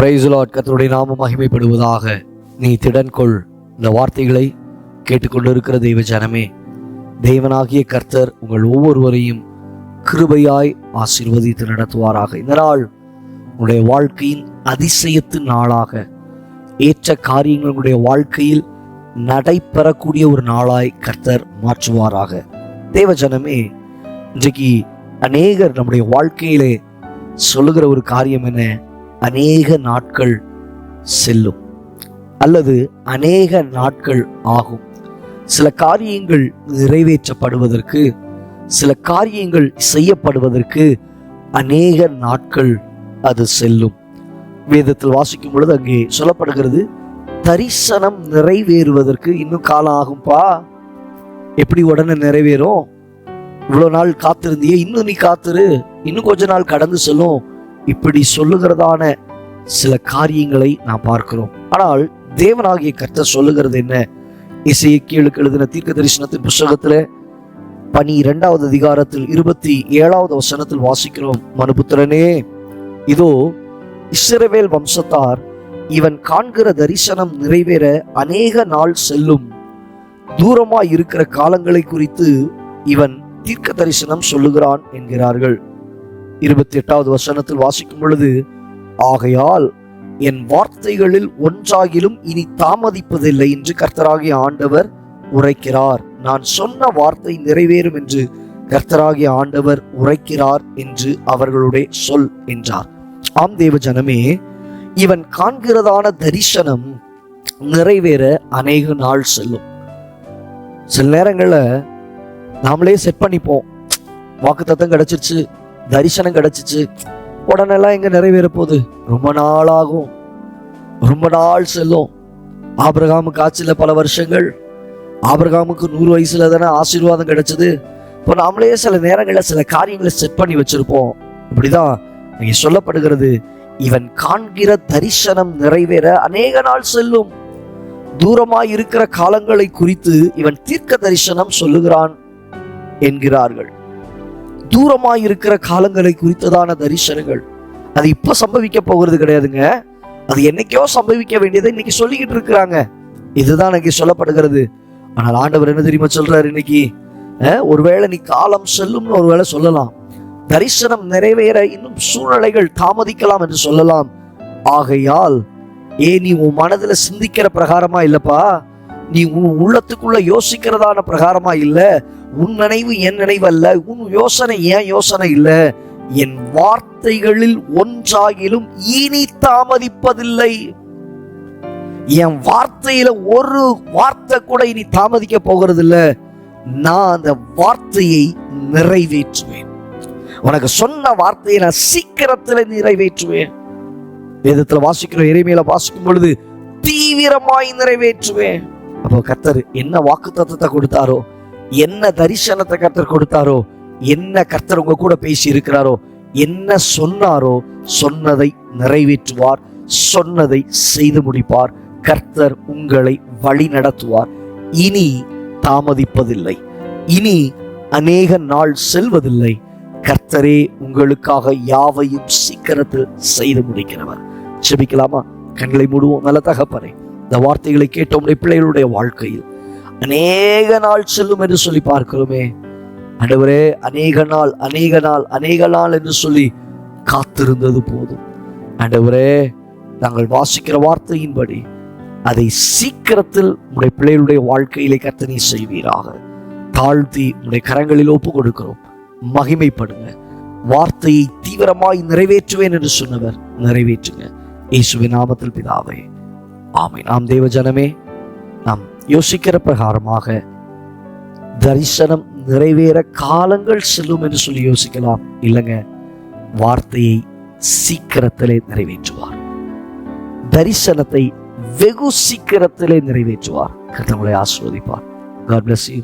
Praise the Lord. கர்த்தருடைய நாமம் மகிமைப்படுவதாக. நீ திடன் கொள். இந்த வார்த்தைகளை கேட்டுக்கொண்டிருக்கிற தெய்வ ஜனமே, தேவனாகிய கர்த்தர் உங்கள் ஒவ்வொருவரையும் கிருபையாய் ஆசீர்வதித்து நடத்துவாராக. இந்த நாள் உங்களுடைய வாழ்க்கையின் அதிசயத்தின் நாளாக, ஏற்ற காரியங்கள் உங்களுடைய வாழ்க்கையில் நடைபெறக்கூடிய ஒரு நாளாய் கர்த்தர் மாற்றுவாராக. தேவ ஜனமே, இன்றைக்கு அநேகர் நம்முடைய வாழ்க்கையிலே சொல்லுகிற ஒரு காரியம் என்ன? அநேக நாட்கள் செல்லும் அல்லது அநேக நாட்கள் ஆகும். சில காரியங்கள் நிறைவேற்றப்படுவதற்கு, சில காரியங்கள் செய்யப்படுவதற்கு அநேக நாட்கள் அது செல்லும். வேதத்தில் வாசிக்கும் பொழுது அங்கே சொல்லப்படுகிறது, தரிசனம் நிறைவேறுவதற்கு இன்னும் காலம் ஆகும்பா. எப்படி உடனே நிறைவேறும்? இவ்வளவு நாள் காத்திருந்தியே, இன்னும் நீ காத்திரு, இன்னும் கொஞ்ச நாள் கடந்து செல்லும். இப்படி சொல்லுகிறதான சில காரியங்களை நாம் பார்க்கிறோம். ஆனால் தேவனாகிய கர்த்தர் சொல்லுகிறது என்ன? எசேக்கியேலுக்கு எழுதின தீர்க்க தரிசனத்தின் புத்தகத்துல 12வது அதிகாரத்தில் 27வது வசனத்தில் வாசிக்கிறோம், மனுபுத்திரனே, இதோ இஸ்ரவேல் வம்சத்தார் இவன் காண்கிற தரிசனம் நிறைவேற அநேக நாள் செல்லும். தூரமாய் இருக்கிற காலங்களை குறித்து இவன் தீர்க்க தரிசனம் சொல்லுகிறான் என்கிறார்கள். 28வது வசனத்தில் வாசிக்கும் பொழுது, ஆகையால் என் வார்த்தைகளில் ஒன்றாகிலும் இனி தாமதிப்பதில்லை என்று கர்த்தராகிய ஆண்டவர் உரைக்கிறார். நான் சொன்ன வார்த்தை நிறைவேறும் என்று கர்த்தராகிய ஆண்டவர் உரைக்கிறார் என்று அவர்களுடைய சொல் என்றார். ஆம் தேவ ஜனமே, இவன் காண்கிறதான தரிசனம் நிறைவேற அநேக நாள் செல்லும். சில நேரங்களில் நாமளே செட் பண்ணிப்போம், வாக்குத்தத்தம் கிடைச்சிருச்சு, தரிசனம் கிடைச்சிச்சு, உடனெல்லாம் எங்க நிறைவேற போகுது? ரொம்ப நாள் ஆகும், ரொம்ப நாள் செல்லும். ஆபிரகாமுக்கு ஆட்சியில பல வருஷங்கள், ஆபிரகாமுக்கு 100 வயசுல தானே ஆசீர்வாதம் கிடைச்சது. இப்போ நாமளே சில நேரங்களில் சில காரியங்களை செட் பண்ணி வச்சிருப்போம். இப்படிதான் இங்கே சொல்லப்படுகிறது, இவன் காண்கிற தரிசனம் நிறைவேற அநேக நாள் செல்லும். தூரமாய் இருக்கிற காலங்களை குறித்து இவன் தீர்க்க தரிசனம் சொல்லுகிறான் என்கிறார்கள். தூரமாய் இருக்கிற காலங்களை குறித்ததான தரிசனங்கள் அது இப்ப சம்பவிக்க போகிறது கிடையாதுங்க. அது என்னைக்கோ சம்பவிக்க வேண்டியதை இன்னைக்கு சொல்லிக்கிட்டு இருக்கிறாங்க. இதுதான் இன்னைக்கு சொல்லப்படுகிறது. ஆனால் ஆண்டவர் என்ன தெரியுமா சொல்றாரு? இன்னைக்கு ஒருவேளை நீ காலம் செல்லும்னு ஒருவேளை சொல்லலாம், தரிசனம் நிறைவேற இன்னும் சூழ்நிலைகள் தாமதிக்கலாம் என்று சொல்லலாம். ஆகையால் நீ உன் மனதுல சிந்திக்கிற பிரகாரமா இல்லப்பா, நீ உன் உள்ளத்துக்குள்ள யோசிக்கிறதான பிரகாரமா இல்ல, உன் நினைவு என் நினைவு அல்ல, உன் யோசனை ஏன் யோசனை இல்ல, என் வார்த்தைகளில் ஒன்றாகிலும் இனி தாமதிப்பதில்லை. என் வார்த்தையில ஒரு வார்த்தை கூட இனி தாமதிக்க போகிறது இல்ல. நான் அந்த வார்த்தையை நிறைவேற்றுவேன். உனக்கு சொன்ன வார்த்தையை நான் சீக்கிரத்துல நிறைவேற்றுவேன். வேதத்துல வாசிக்கிறோம், எரேமியால வாசிக்கும் பொழுது தீவிரமாய் நிறைவேற்றுவேன். அப்போ கர்த்தர் என்ன வாக்குத்தத்தத்தை கொடுத்தாரோ, என்ன தரிசனத்தை கர்த்தர் கொடுத்தாரோ, என்ன கர்த்தர் உங்க கூட பேசி இருக்கிறாரோ, என்ன சொன்னாரோ, சொன்னதை நிறைவேற்றுவார், சொன்னதை செய்து முடிப்பார். கர்த்தர் உங்களை வழி நடத்துவார். இனி தாமதிப்பதில்லை, இனி அநேக நாள் செல்வதில்லை. கர்த்தரே உங்களுக்காக யாவையும் சீக்கிரத்தில் செய்து முடிக்கிறவர். செபிக்கலாமா? கண்களை மூடுவோம். நல்ல தகப்பனே, இந்த வார்த்தைகளை கேட்ட உடைய பிள்ளைகளுடைய வாழ்க்கையில் அநேக நாள் செல்லும் என்று சொல்லி பார்க்கிறோமே. ஆண்டவரே, அநேக நாள் அநேக நாள் அநேக நாள் என்று சொல்லி காத்திருந்தது போதும். ஆண்டவரே, நாங்கள் வாசிக்கிற வார்த்தையின்படி அதை சீக்கிரத்தில் உடைய பிள்ளைகளுடைய வாழ்க்கையிலே கர்த்தர் நீர் செய்வீராக. தாழ்த்தி உடைய கரங்களில் ஒப்பு கொடுக்கிறோம். மகிமைப்படுங்க. வார்த்தையை தீவிரமாய் நிறைவேற்றுவேன் என்று சொன்னவர் நிறைவேற்றுங்க. இயேசுவின் நாமத்தில் பிதாவே, ஆமென். நாம் தேவ ஜனமே, நாம் யோசிக்கிற பிரகாரமாக தரிசனம் நிறைவேற காலங்கள் செல்லும் என்று சொல்லி யோசிக்கலாம். இல்லைங்க, வார்த்தையை சீக்கிரத்திலே நிறைவேற்றுவார். தரிசனத்தை வெகு சீக்கிரத்திலே நிறைவேற்றுவார். கர்த்தர் உங்களை ஆசீர்வதிப்பார். God bless you.